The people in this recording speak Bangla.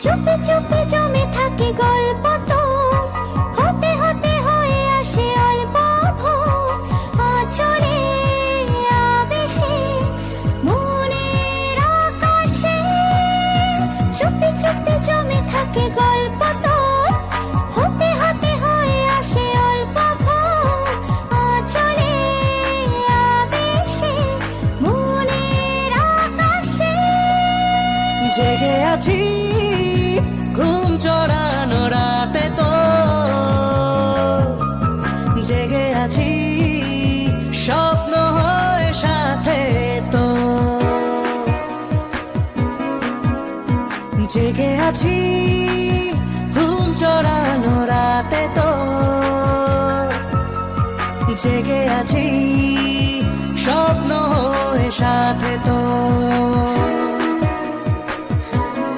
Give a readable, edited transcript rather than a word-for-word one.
চুপি চুপি জমে থাকে গল্প তো হতে হতে হয়ে আসে অল্প ভোর আঁচলে আবেশে মনের আকাশে চুপি চুপি জমে থাকে গল্প তো হতে হতে হয়ে আসে অল্প ভোর আঁচলে আবেশে মনের আকাশে জেগে আছি ঘুম চড়ানো রাতে তো জেগে আছি স্বপ্ন হয়ে সাথে তো জেগে আছি ঘুম চড়ানো রাতে তো জেগে আছি স্বপ্ন হয়ে সাথে তো